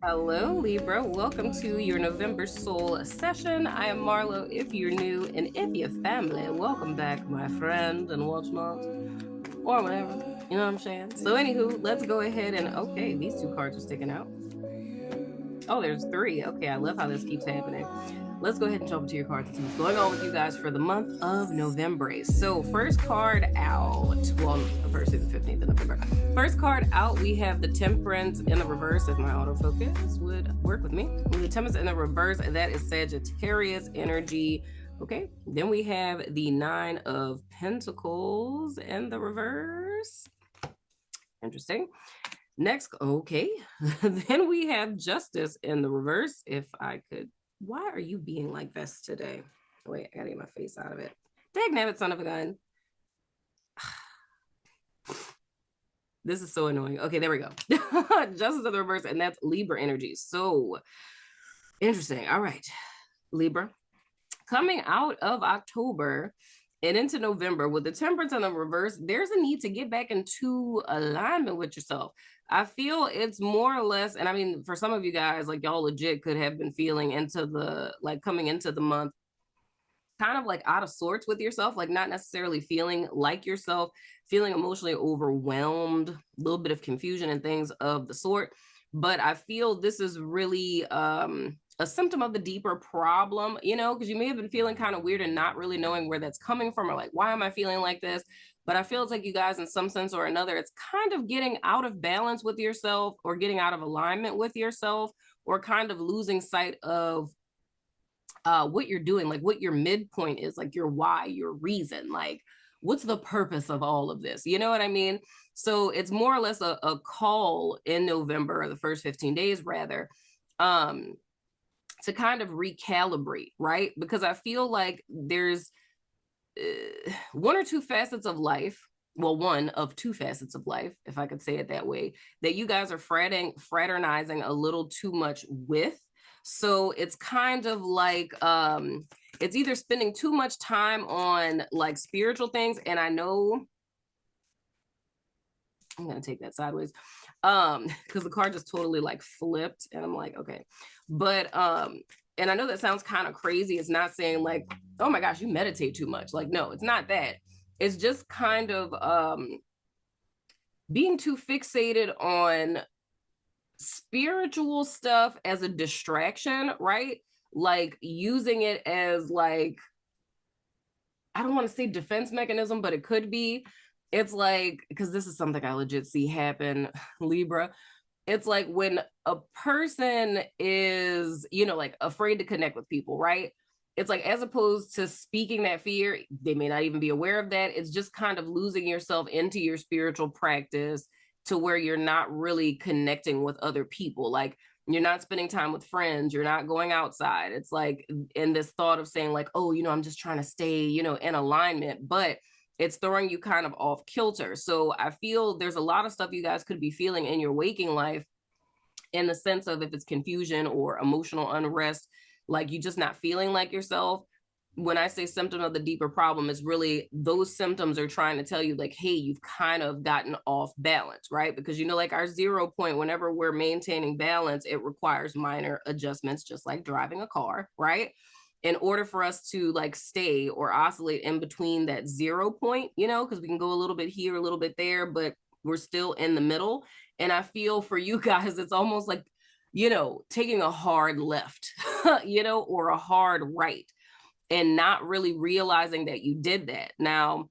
Hello, Libra. Welcome to your November Soul session. I am Marlowe if you're new, and if you're family, welcome back, my friend, and whatnot, or whatever. You know what I'm saying? So, anywho, let's go ahead and okay, these two cards are sticking out. Oh, there's three. Okay, I love how this keeps happening. Let's go ahead and jump into your cards and see what's going on with you guys for the month of November. So, first card out. Well, the first through the 15th of November. First card out, we have the Temperance in the reverse. If my autofocus would work with me. The Temperance in the reverse, that is Sagittarius energy. Okay, then we have the Nine of Pentacles in the reverse. Interesting. Next, okay. Then we have Justice in the reverse. If I could, why are you being like this today? Wait, I gotta get my face out of it. Dagnabbit, son of a gun. This is so annoying. Okay, there we go. Justice in the reverse, and that's Libra energy. So interesting. All right, Libra. Coming out of October and into November with the Temperance in the reverse, there's a need to get back into alignment with yourself. I feel it's more or less, and I mean, for some of you guys, like y'all legit could have been feeling into the, like coming into the month, kind of like out of sorts with yourself, like not necessarily feeling like yourself, feeling emotionally overwhelmed, a little bit of confusion and things of the sort. But I feel this is really a symptom of the deeper problem, you know, because you may have been feeling kind of weird and not really knowing where that's coming from or like, why am I feeling like this? But I feel it's like you guys, in some sense or another, it's kind of getting out of balance with yourself or getting out of alignment with yourself or kind of losing sight of what you're doing, like what your midpoint is, like your why, your reason, like what's the purpose of all of this? You know what I mean? So it's more or less a call in November, or the first 15 days rather, to kind of recalibrate, right? Because I feel like there's one or two facets of life, well, one of two facets of life, if I could say it that way, that you guys are fraternizing a little too much with. So it's kind of like it's either spending too much time on like spiritual things, and I know I'm gonna take that sideways because the card just totally like flipped, and I'm like, okay, but and I know that sounds kind of crazy. It's not saying like, oh my gosh, you meditate too much. Like, no, it's not that. It's just kind of being too fixated on spiritual stuff as a distraction, right? Like using it as like, I don't want to say defense mechanism, but it could be. It's like, because this is something I legit see happen, Libra. It's like when a person is, you know, like afraid to connect with people, right? It's like, as opposed to speaking that fear, they may not even be aware of that. It's just kind of losing yourself into your spiritual practice to where you're not really connecting with other people. Like you're not spending time with friends, you're not going outside. It's like in this thought of saying like, oh, you know, I'm just trying to stay, you know, in alignment, but it's throwing you kind of off kilter. So I feel there's a lot of stuff you guys could be feeling in your waking life, in the sense of if it's confusion or emotional unrest, like you just not feeling like yourself. When I say symptom of the deeper problem, it's really those symptoms are trying to tell you like, hey, you've kind of gotten off balance, right? Because, you know, like our 0 point, whenever we're maintaining balance, it requires minor adjustments, just like driving a car, right? In order for us to like stay or oscillate in between that 0 point, you know, because we can go a little bit here, a little bit there, but we're still in the middle. And I feel for you guys, it's almost like, you know, taking a hard left, you know, or a hard right, and not really realizing that you did that. Now,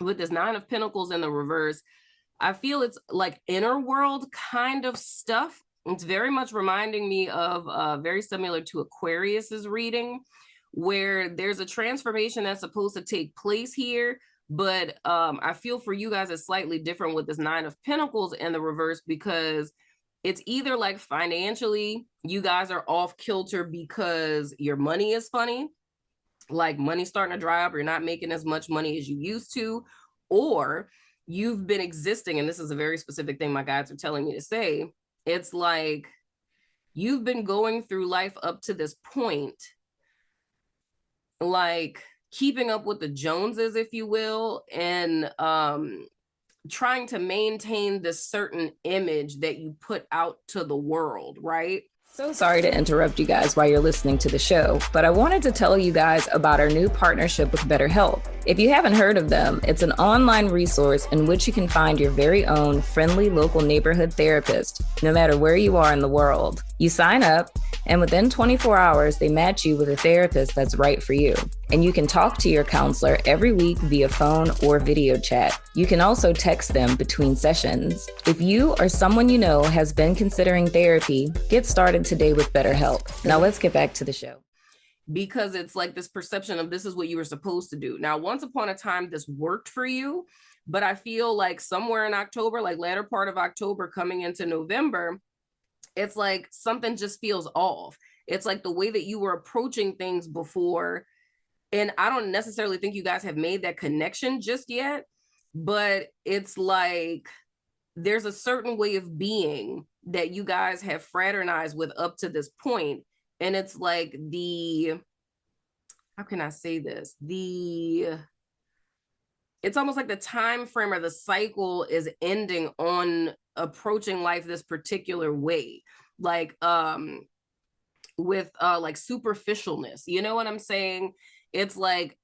with this Nine of Pentacles in the reverse, I feel it's like inner world kind of stuff. It's very much reminding me of very similar to Aquarius's reading, where there's a transformation that's supposed to take place here. But I feel for you guys it's slightly different with this Nine of Pentacles in the reverse, because it's either like financially you guys are off kilter because your money is funny, like money's starting to dry up, you're not making as much money as you used to, or you've been existing, and this is a very specific thing my guides are telling me to say, it's like you've been going through life up to this point, like keeping up with the Joneses, if you will, and trying to maintain this certain image that you put out to the world, right? So sorry to interrupt you guys while you're listening to the show, but I wanted to tell you guys about our new partnership with BetterHelp. If you haven't heard of them, it's an online resource in which you can find your very own friendly local neighborhood therapist, no matter where you are in the world. You sign up, and within 24 hours, they match you with a therapist that's right for you. And you can talk to your counselor every week via phone or video chat. You can also text them between sessions. If you or someone you know has been considering therapy, get started today with BetterHelp. Now let's get back to the show. Because it's like this perception of this is what you were supposed to do. Now, once upon a time, this worked for you, but I feel like somewhere in October, like latter part of October coming into November, it's like something just feels off. It's like the way that you were approaching things before. And I don't necessarily think you guys have made that connection just yet, but it's like there's a certain way of being that you guys have fraternized with up to this point. And it's like how can I say this? It's almost like the time frame or the cycle is ending on approaching life this particular way. Like, with like superficialness, you know what I'm saying? It's like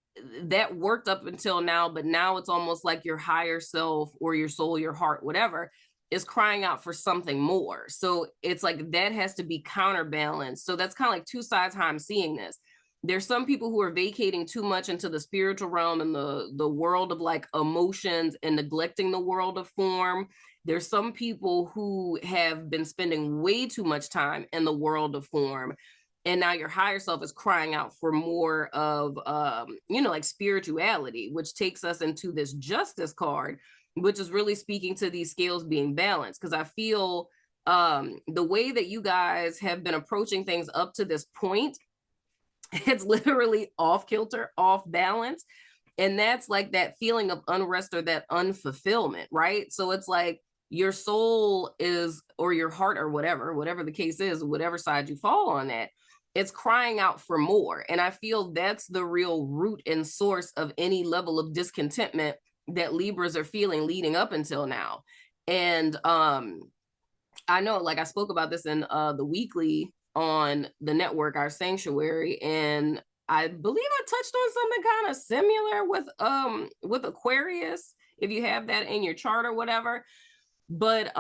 that worked up until now, but now it's almost like your higher self or your soul, your heart, whatever, is crying out for something more. So it's like that has to be counterbalanced. So that's kind of like two sides how I'm seeing this. There's some people who are vacating too much into the spiritual realm and the world of like emotions and neglecting the world of form. There's some people who have been spending way too much time in the world of form. And now your higher self is crying out for more of, like spirituality, which takes us into this justice card, which is really speaking to these scales being balanced. Because I feel the way that you guys have been approaching things up to this point, it's literally off kilter, off balance. And that's like that feeling of unrest or that unfulfillment, right? So it's like your soul is, or your heart or whatever the case is, whatever side you fall on that, it's crying out for more. And I feel that's the real root and source of any level of discontentment that Libras are feeling leading up until now. And I know, like I spoke about this in the weekly on the network, our sanctuary, and I believe I touched on something kind of similar with Aquarius, if you have that in your chart or whatever. But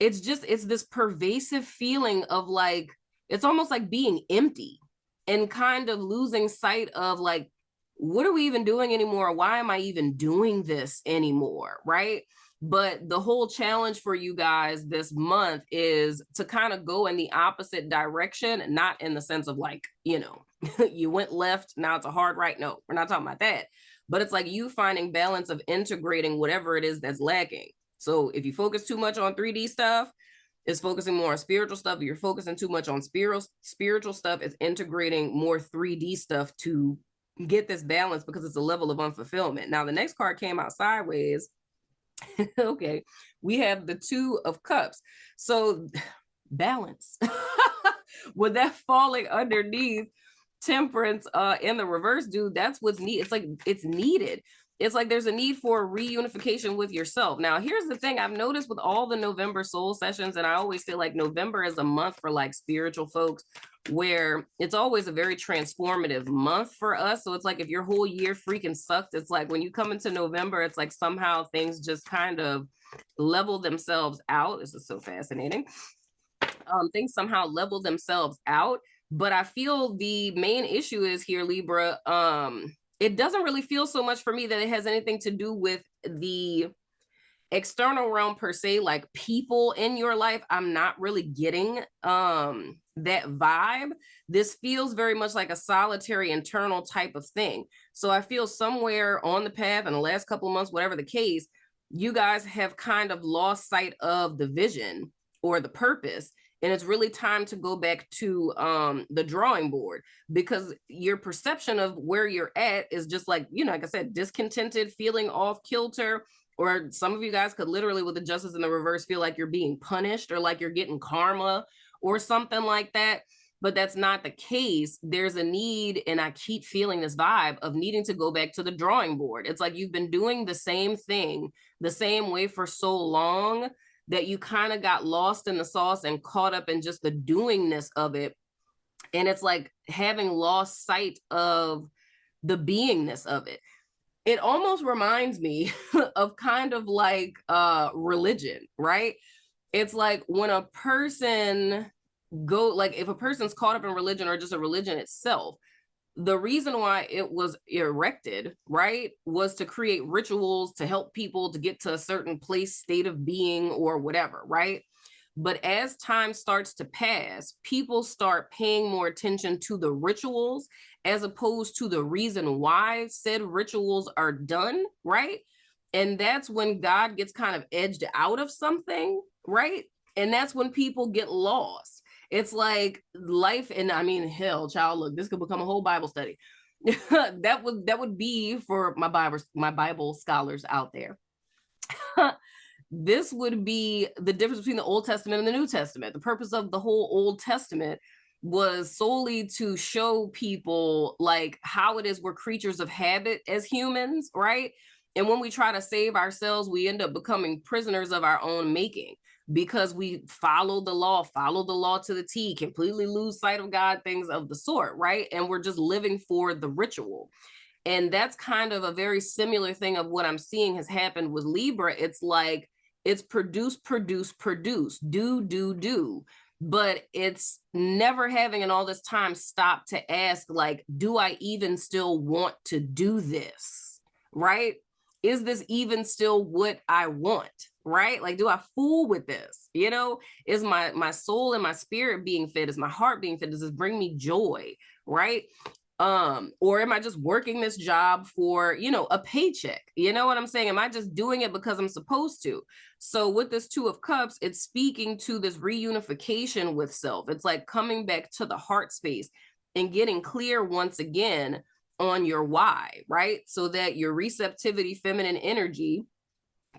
it's this pervasive feeling of like, it's almost like being empty and kind of losing sight of like, what are we even doing anymore? Why am I even doing this anymore? Right. But the whole challenge for you guys this month is to kind of go in the opposite direction, not in the sense of like, you went left, now it's a hard right. No, we're not talking about that. But it's like you finding balance of integrating whatever it is that's lacking. So if you focus too much on 3D stuff, it's focusing more on spiritual stuff. If you're focusing too much on spiritual stuff, it's integrating more 3D stuff to get this balance, because it's a level of unfulfillment. Now, the next card came out sideways. Okay, we have the Two of Cups. So balance. With that falling underneath Temperance in the reverse, dude, that's what's needed. It's like it's needed. It's like there's a need for reunification with yourself. Now, here's the thing I've noticed with all the November soul sessions, and I always say like November is a month for like spiritual folks, where it's always a very transformative month for us. So it's like if your whole year freaking sucked, it's like when you come into November, it's like somehow things just kind of level themselves out. This is so fascinating. Things somehow level themselves out. But I feel the main issue is here, Libra, it doesn't really feel so much for me that it has anything to do with the external realm per se, like people in your life. I'm not really getting that vibe. This feels very much like a solitary internal type of thing. So I feel somewhere on the path in the last couple of months, whatever the case, you guys have kind of lost sight of the vision or the purpose. And it's really time to go back to the drawing board, because your perception of where you're at is just like, like I said, discontented, feeling off kilter. Or some of you guys could literally, with the Justice in the reverse, feel like you're being punished or like you're getting karma or something like that. but that's not the case. There's a need, and I keep feeling this vibe of needing to go back to the drawing board. It's like you've been doing the same thing the same way for so long that you kind of got lost in the sauce and caught up in just the doingness of it. And it's like having lost sight of the beingness of it. It almost reminds me of kind of like religion, right? It's like when a person like if a person's caught up in religion or just a religion itself, the reason why it was erected, right, was to create rituals to help people to get to a certain place, state of being, or whatever, right? But as time starts to pass, people start paying more attention to the rituals as opposed to the reason why said rituals are done, right? And that's when God gets kind of edged out of something, right? And that's when people get lost. It's like life, and I mean, hell, child, look, this could become a whole Bible study. that would be for my Bible scholars out there. This would be the difference between the Old Testament and the New Testament. The purpose of the whole Old Testament was solely to show people like how it is we're creatures of habit as humans, right? And when we try to save ourselves, we end up becoming prisoners of our own making because we follow the law to the T, completely lose sight of God, things of the sort, right? And we're just living for the ritual. And that's kind of a very similar thing of what I'm seeing has happened with Libra. It's like, it's produce, do. But it's never having in all this time stop to ask, like, do I even still want to do this, right? Is this even still what I want, right? Like, do I fool with this? You know, is my soul and my spirit being fed? Is my heart being fed? Does this bring me joy, right? Or am I just working this job for, you know, a paycheck? You know what I'm saying? Am I just doing it because I'm supposed to? So with this Two of Cups, it's speaking to this reunification with self. It's like coming back to the heart space and getting clear once again on your why, right? So that your receptivity, feminine energy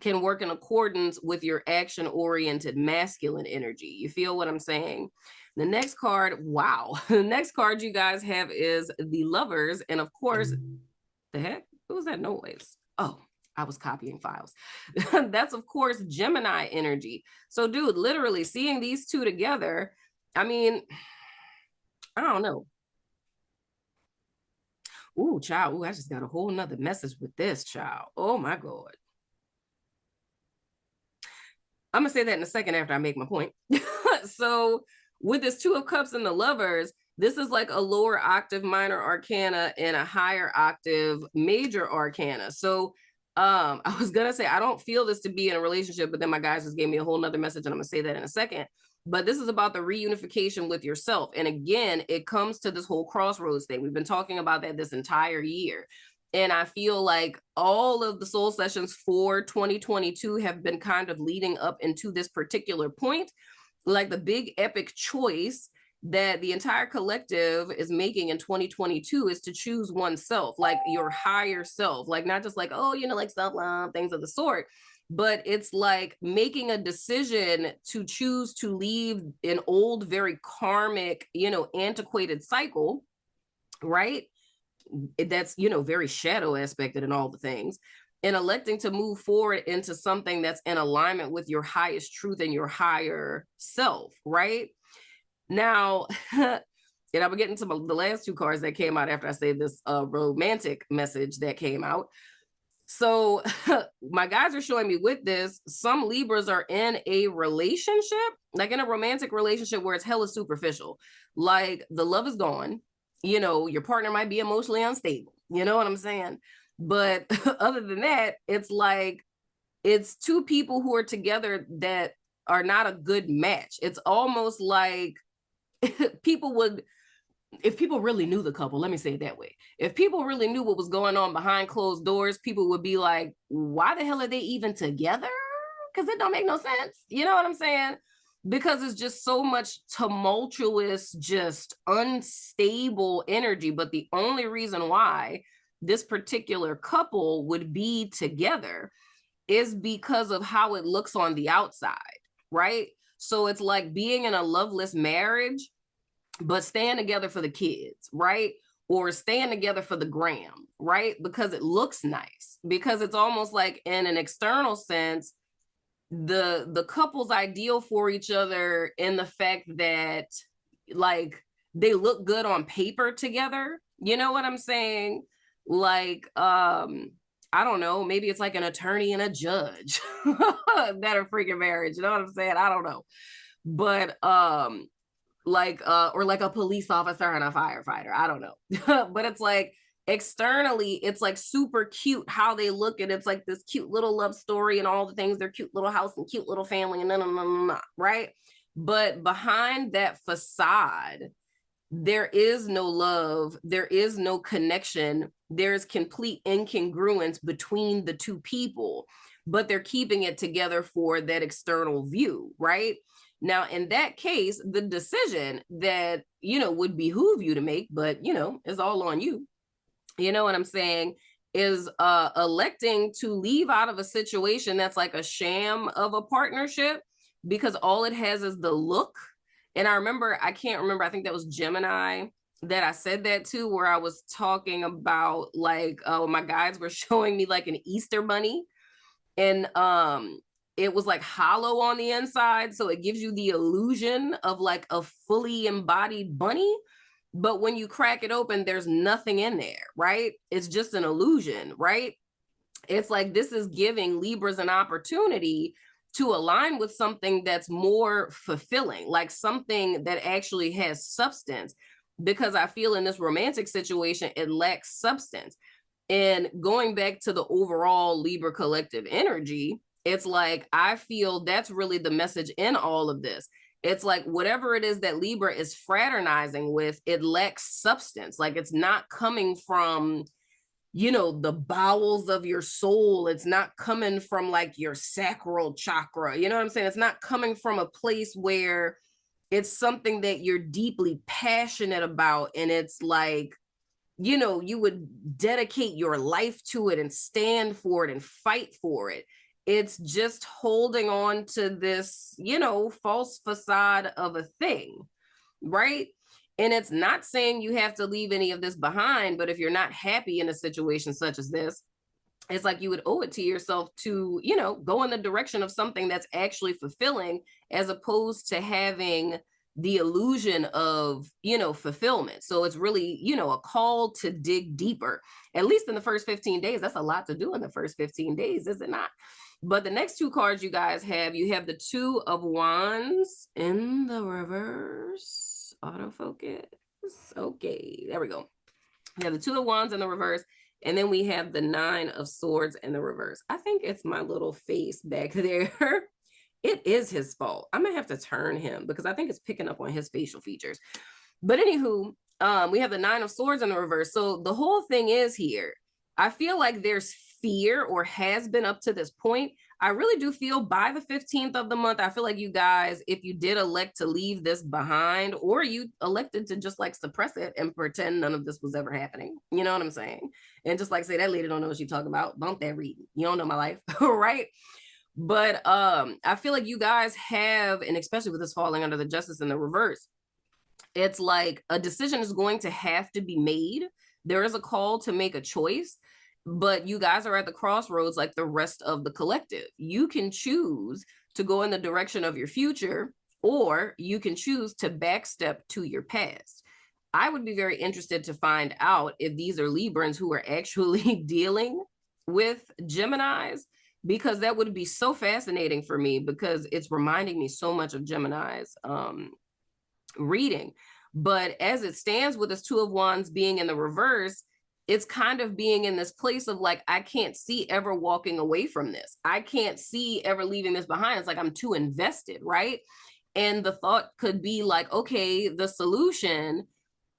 can work in accordance with your action-oriented masculine energy. You feel what I'm saying? The next card, wow. The next card you guys have is the Lovers. And of course, the heck? What was that noise? Oh, I was copying files. That's, of course, Gemini energy. So, dude, literally seeing these two together, I mean, I don't know. Ooh, child. Ooh, I just got a whole nother message with this, child. Oh, my God. I'm going to say that in a second after I make my point. So, with this Two of Cups and the Lovers, this is like a lower octave minor arcana and a higher octave major arcana. So I was going to say, I don't feel this to be in a relationship, but then my guys just gave me a whole nother message and I'm going to say that in a second. But this is about the reunification with yourself. And again, it comes to this whole crossroads thing. We've been talking about that this entire year. And I feel like all of the soul sessions for 2022 have been kind of leading up into this particular point. Like the big epic choice that the entire collective is making in 2022 is to choose oneself, like your higher self, like not just like, oh, you know, like self-love, things of the sort, but it's like making a decision to choose to leave an old, very karmic, you know, antiquated cycle, right? That's, you know, very shadow aspected and all the things. And electing to move forward into something that's in alignment with your highest truth and your higher self, right? Now, and I'm getting to the last two cards that came out after I say this romantic message that came out. So my guys are showing me with this, some Libras are in a relationship, like in a romantic relationship where it's hella superficial. Like the love is gone. You know, your partner might be emotionally unstable. You know what I'm saying? But other than that, it's like, it's two people who are together that are not a good match. It's almost like people would, if people really knew the couple, let me say it that way. If people really knew what was going on behind closed doors, people would be like, why the hell are they even together? Because it don't make no sense. You know what I'm saying? Because it's just so much tumultuous, just unstable energy. But the only reason why this particular couple would be together is because of how it looks on the outside, right? So it's like being in a loveless marriage but stand together for the kids, right? Or stand together for the gram, right? Because it looks nice, because it's almost like in an external sense, the couple's ideal for each other in the fact that like they look good on paper together. You know what I'm saying? Like, I don't know, maybe it's like an attorney and a judge that are freaking marriage. You know what I'm saying? I don't know. But like or like a police officer and a firefighter. I don't know. But it's like externally, it's like super cute how they look, and it's like this cute little love story and all the things, their cute little house and cute little family and right? But behind that facade, there is no love, there is no connection, there's complete incongruence between the two people, but they're keeping it together for that external view, right? Now, in that case, the decision that, would behoove you to make, but, is all on you. You know what I'm saying? Is electing to leave out of a situation that's like a sham of a partnership, because all it has is the look. And I can't remember, I think that was Gemini that I said that to, where I was talking about like, my guides were showing me like an Easter bunny, and it was like hollow on the inside, so it gives you the illusion of like a fully embodied bunny, but when you crack it open, there's nothing in there, right? It's just an illusion, right? It's like, this is giving Libras an opportunity to align with something that's more fulfilling, like something that actually has substance, because I feel in this romantic situation, it lacks substance. And going back to the overall Libra collective energy, it's like, I feel that's really the message in all of this. It's like, whatever it is that Libra is fraternizing with, it lacks substance. Like, it's not coming from, the bowels of your soul. It's not coming from like your sacral chakra. You know what I'm saying? It's not coming from a place where it's something that you're deeply passionate about. And it's like, you would dedicate your life to it and stand for it and fight for it. It's just holding on to this, false facade of a thing, right? And it's not saying you have to leave any of this behind, but if you're not happy in a situation such as this, it's like you would owe it to yourself to, go in the direction of something that's actually fulfilling, as opposed to having the illusion of, fulfillment. So it's really, a call to dig deeper, at least in the first 15 days. That's a lot to do in the first 15 days, is it not? But the next two cards you guys have, you have the Two of Wands in the reverse. Autofocus. Okay, there we go. We have the Two of Wands in the reverse, and then we have the Nine of Swords in the reverse. I think it's my little face back there. It is his fault. I'm gonna have to turn him, because I think it's picking up on his facial features. But anywho, we have the Nine of Swords in the reverse. So the whole thing is here, I feel like there's fear, or has been up to this point. I really do feel by the 15th of the month, I feel like you guys, if you did elect to leave this behind, or you elected to just like suppress it and pretend none of this was ever happening, you know what I'm saying? And just like say, that lady don't know what she's talking about, bump that reading. You don't know my life, right? But I feel like you guys have, and especially with this falling under the Justice in the reverse, it's like a decision is going to have to be made. There is a call to make a choice, but you guys are at the crossroads like the rest of the collective. You can choose to go in the direction of your future, or you can choose to backstep to your past. I would be very interested to find out if these are Librans who are actually dealing with Geminis, because that would be so fascinating for me, because it's reminding me so much of Gemini's reading. But as it stands with this Two of Wands being in the reverse, it's kind of being in this place of like, I can't see ever walking away from this. I can't see ever leaving this behind. It's like, I'm too invested, right? And the thought could be like, okay, the solution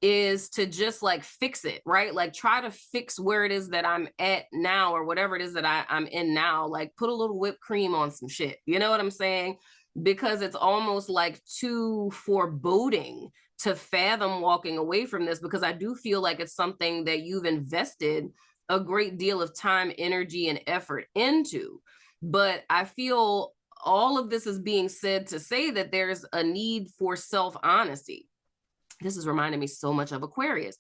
is to just like fix it, right? Like try to fix where it is that I'm at now, or whatever it is that I'm in now, like put a little whipped cream on some shit. You know what I'm saying? Because it's almost like too foreboding to fathom walking away from this, because I do feel like it's something that you've invested a great deal of time, energy, and effort into. But I feel all of this is being said to say that there's a need for self-honesty. this is reminding me so much of Aquarius.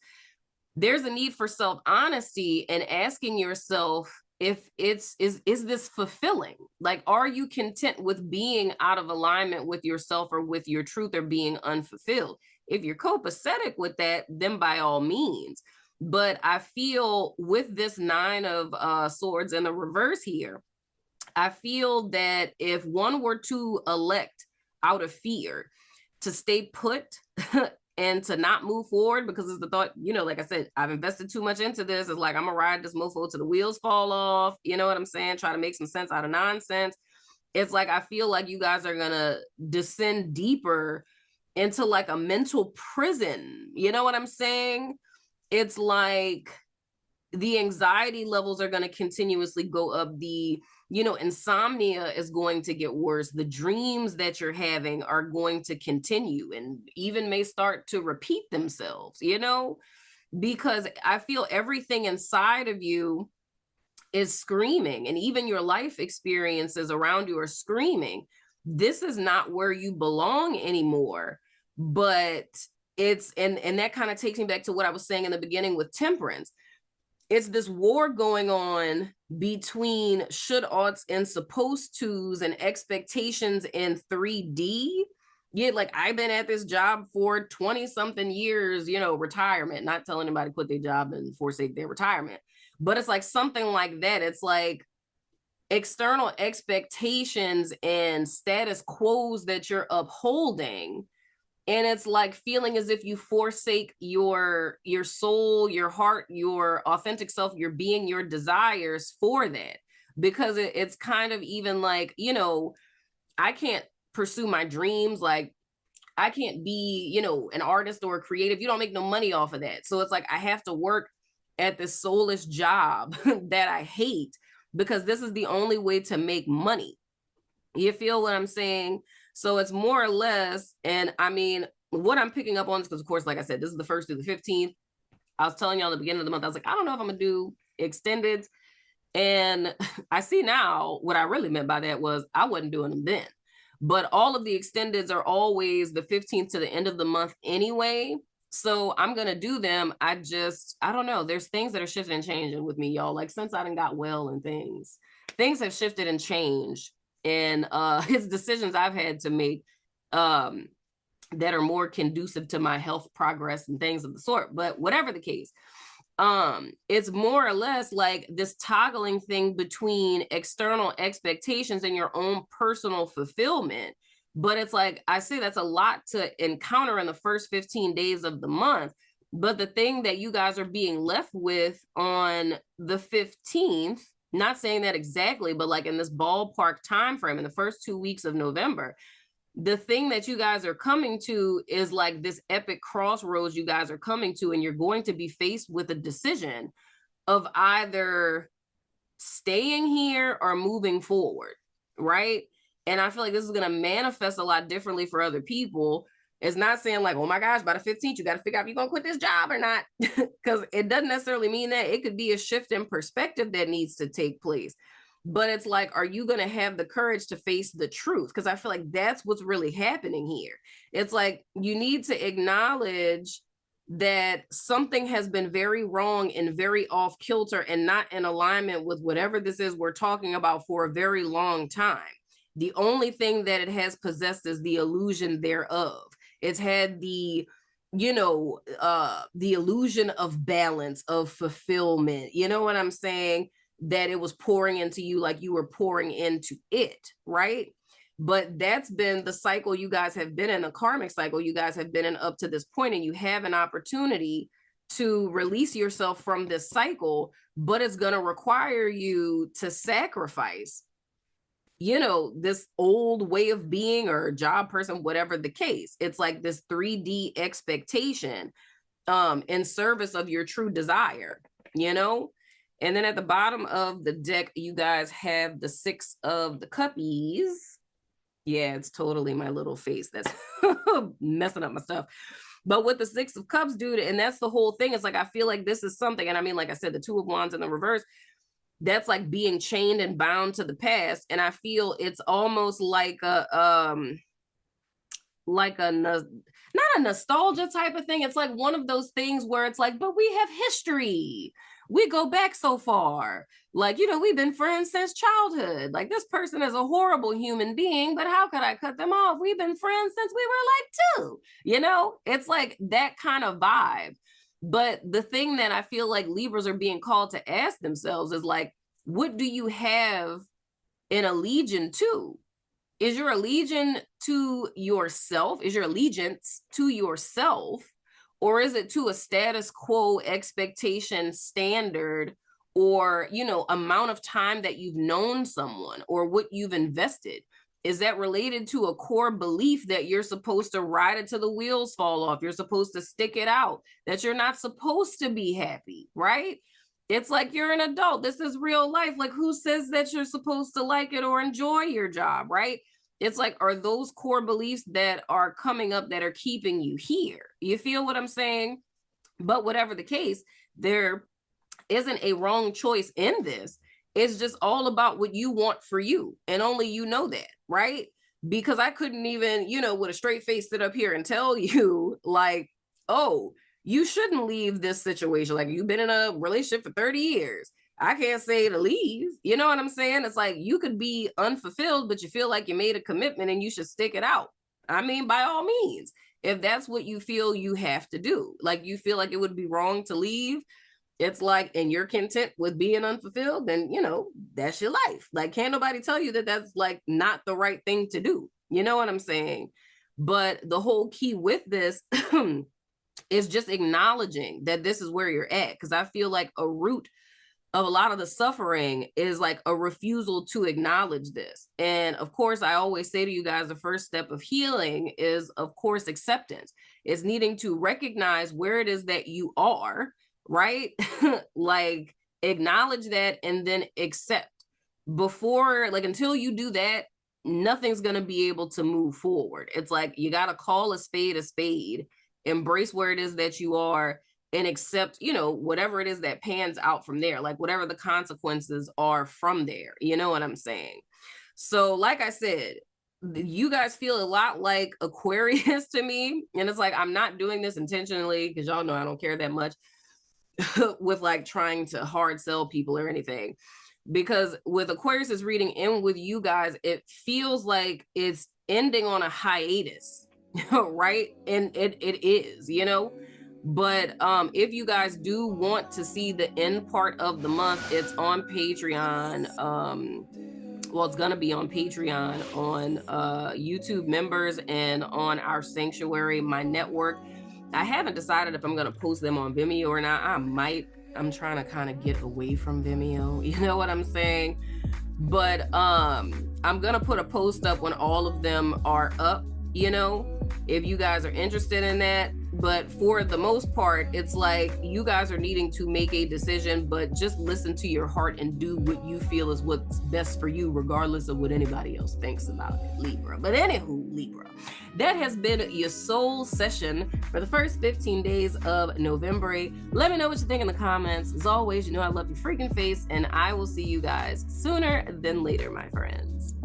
There's a need for self-honesty and asking yourself if is this fulfilling? Like, are you content with being out of alignment with yourself or with your truth, or being unfulfilled? If you're copacetic with that, then by all means. But I feel with this 9 of swords in the reverse here, I feel that if one were to elect out of fear to stay put and to not move forward, because it's the thought, you know, like I said, I've invested too much into this. It's like, I'm gonna ride this mofo till the wheels fall off. You know what I'm saying? Try to make some sense out of nonsense. It's like, I feel like you guys are gonna descend deeper into like a mental prison. You know what I'm saying? It's like the anxiety levels are going to continuously go up. The, you know, insomnia is going to get worse. The dreams that you're having are going to continue and even may start to repeat themselves, you know, because I feel everything inside of you is screaming, and even your life experiences around you are screaming, this is not where you belong anymore. But it's, and that kind of takes me back to what I was saying in the beginning with temperance. It's this war going on between should, oughts, and supposed tos and expectations in 3D. Yeah, like, I've been at this job for 20 something years, you know, retirement, not telling anybody to quit their job and forsake their retirement, but it's like something like that. It's like external expectations and status quos that you're upholding. And it's like feeling as if you forsake your soul, your heart, your authentic self, your being, your desires for that. Because it's kind of even like, you know, I can't pursue my dreams. Like, I can't be, you know, an artist or a creative. You don't make no money off of that. So it's like, I have to work at this soulless job that I hate, because this is the only way to make money. You feel what I'm saying? So it's more or less, and I mean, what I'm picking up on is, because of course, like I said, this is the 1st through the 15th. I was telling y'all at the beginning of the month, I was like, I don't know if I'm gonna do extended. And I see now what I really meant by that was I wasn't doing them then. But all of the extendeds are always the 15th to the end of the month anyway. So I'm gonna do them. I don't know. There's things that are shifting and changing with me, y'all. Like, since I done got well and things have shifted and changed. And his decisions I've had to make that are more conducive to my health progress and things of the sort. But whatever the case, it's more or less like this toggling thing between external expectations and your own personal fulfillment. But it's like, I say that's a lot to encounter in the first 15 days of the month. But the thing that you guys are being left with on the 15th, not saying that exactly, but like in this ballpark time frame, in the first 2 weeks of November, the thing that you guys are coming to is like this epic crossroads you guys are coming to, and you're going to be faced with a decision of either staying here or moving forward, right? And I feel like this is going to manifest a lot differently for other people. It's not saying like, oh my gosh, by the 15th, you got to figure out if you're going to quit this job or not, because it doesn't necessarily mean that. It could be a shift in perspective that needs to take place. But it's like, are you going to have the courage to face the truth? Because I feel like that's what's really happening here. It's like, you need to acknowledge that something has been very wrong and very off kilter and not in alignment with whatever this is we're talking about for a very long time. The only thing that it has possessed is the illusion thereof. It's had the, you know, the illusion of balance, of fulfillment. You know what I'm saying? That it was pouring into you like you were pouring into it, right? But that's been the cycle you guys have been in, the karmic cycle you guys have been in up to this point, and you have an opportunity to release yourself from this cycle, but it's going to require you to sacrifice, you know, this old way of being or job person, whatever the case. It's like this 3D expectation in service of your true desire, you know? And then at the bottom of the deck, you guys have the 6 of the cuppies. Yeah, it's totally my little face that's messing up my stuff. But with the 6 of cups, dude, and that's the whole thing. It's like, I feel like this is something, and I mean, like I said, the 2 of wands in the reverse, that's like being chained and bound to the past. And I feel it's almost like a not a nostalgia type of thing. It's like one of those things where it's like, but we have history. We go back so far. Like, you know, we've been friends since childhood. Like, this person is a horrible human being, but how could I cut them off? We've been friends since we were like 2. You know, it's like that kind of vibe. But the thing that I feel like Libras are being called to ask themselves is like, what do you have an allegiance to? Is your allegiance to yourself? Is your allegiance to yourself? Or is it to a status quo expectation standard, or, you know, amount of time that you've known someone or what you've invested? Is that related to a core belief that you're supposed to ride it till the wheels fall off? You're supposed to stick it out, that you're not supposed to be happy, right? It's like, you're an adult. This is real life. Like, who says that you're supposed to like it or enjoy your job, right? It's like, are those core beliefs that are coming up that are keeping you here? You feel what I'm saying? But whatever the case, there isn't a wrong choice in this. It's just all about what you want for you. And only you know that, right? Because I couldn't even, you know, with a straight face sit up here and tell you like, oh, you shouldn't leave this situation. Like, you've been in a relationship for 30 years. I can't say to leave. You know what I'm saying? It's like, you could be unfulfilled, but you feel like you made a commitment and you should stick it out. I mean, by all means, if that's what you feel you have to do, like you feel like it would be wrong to leave, it's like, and you're content with being unfulfilled, then, you know, that's your life. Like, can't nobody tell you that that's like not the right thing to do. You know what I'm saying? But the whole key with this is just acknowledging that this is where you're at. Because I feel like a root of a lot of the suffering is like a refusal to acknowledge this. And of course, I always say to you guys, the first step of healing is, of course, acceptance. It's needing to recognize where it is that you are, right? Like, acknowledge that and then accept. Before, like, until you do that, nothing's going to be able to move forward. It's like, you got to call a spade, embrace where it is that you are, and accept, you know, whatever it is that pans out from there, like whatever the consequences are from there. You know what I'm saying? So like I said, you guys feel a lot like Aquarius to me. And it's like, I'm not doing this intentionally, because y'all know I don't care that much with like trying to hard sell people or anything. Because with Aquarius's reading and with you guys, it feels like it's ending on a hiatus, right? And it is, you know. But if you guys do want to see the end part of the month, it's on Patreon. Well, it's gonna be on Patreon, on YouTube members, and on our Sanctuary, my network. I haven't decided if I'm gonna post them on Vimeo or not. I might. I'm trying to kind of get away from Vimeo, you know what I'm saying? But I'm gonna put a post up when all of them are up, you know, if you guys are interested in that. But for the most part, it's like, you guys are needing to make a decision, but just listen to your heart and do what you feel is what's best for you, regardless of what anybody else thinks about it, Libra. But anywho, Libra, that has been your soul session for the first 15 days of November. Let me know what you think in the comments. As always, you know I love your freaking face, and I will see you guys sooner than later, my friends.